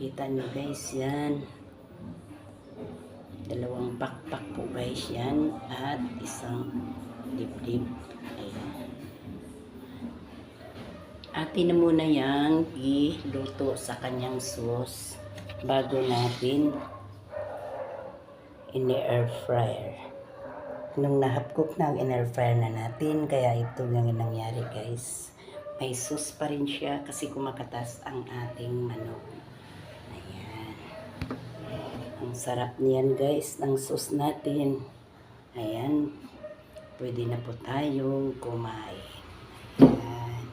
Kita nyo guys yan. Dalawang pakpak po guys yan. At isang dibdib. Ayan. Atin na muna yang iluto sa kanyang sauce bago natin in-air fryer. Nung nahapkok na ang in-air fryer na natin, kaya ito yung nangyari guys. May sauce pa rin siya kasi kumakatas ang ating manok. Ayan. Ang sarap niyan guys ng sauce natin. Ayan. Pwede na po tayong kumain. Ayan.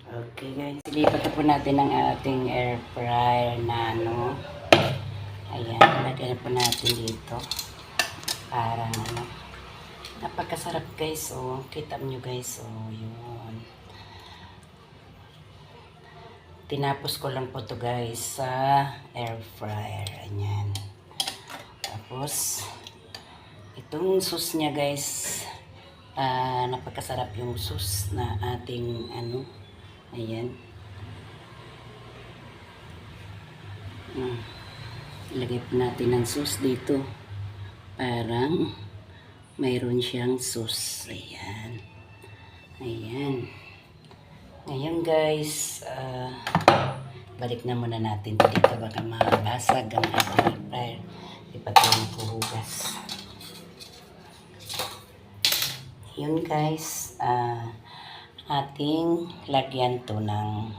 Okay guys. Silipat na po natin ang ating air fryer na ano. Ayan. Lagyan na po natin dito. Parang ano. Napakasarap guys. Oh. Kita nyo guys. Oh, yun. Tinapos ko lang po to guys sa air fryer. Ayan. Tapos itong sauce niya guys, napakasarap yung sauce na ating ano. Ayan. Ilagay po natin ang sauce dito. Parang mayroon siyang sauce. Ayan. Ayan. Ngayon guys, balik na muna natin dito. Baka mabasag ang ating fryer. Di pa tayo puhugas. Yun guys, ating lagyan to ng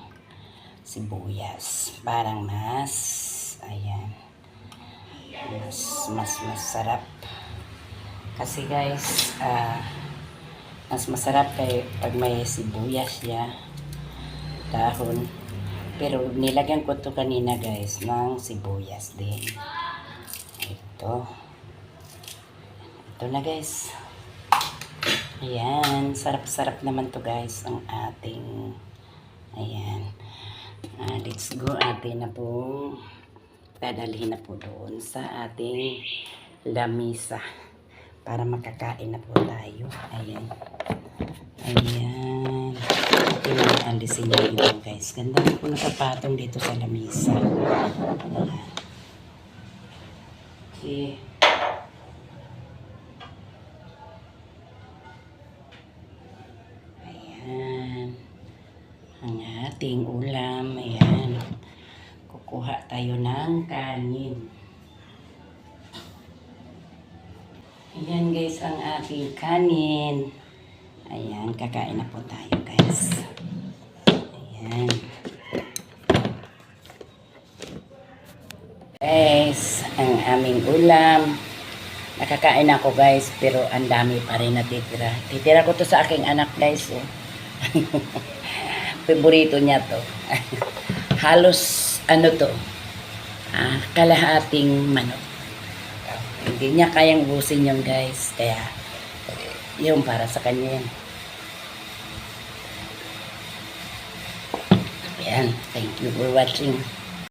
sibuyas. Parang mas, ayan, mas masarap. Kasi guys, mas masarap kay pag may sibuyas siya, dahon. Pero nilagyan ko to kanina guys ng sibuyas din. Ito na guys. Ayan, sarap-sarap naman to guys ang ating, ayan. Let's go, atin na po dadalhin na po doon sa ating lamisa para makakain na po tayo. Ayan. Ayan. Alisin nyo dito guys. Ganda na po nakapatong dito sa lamisa. Ayan. Okay. Ayan. Ang ating ulam. Ayan. Kukuha tayo ng kanin. Ayan guys ang ating kanin. Ayan. Kakain na po tayo guys. Ayan. Guys, ang aming ulam. Nakakain ako guys, pero ang dami pa rin natitira. Titira ko to sa aking anak guys. Oh. Favorito niya to. Halos ano to, kalahating manok. Hindi niya kayang ubusin yung guys. Kaya, yung para sa kanya yan. Ayan, thank you for watching.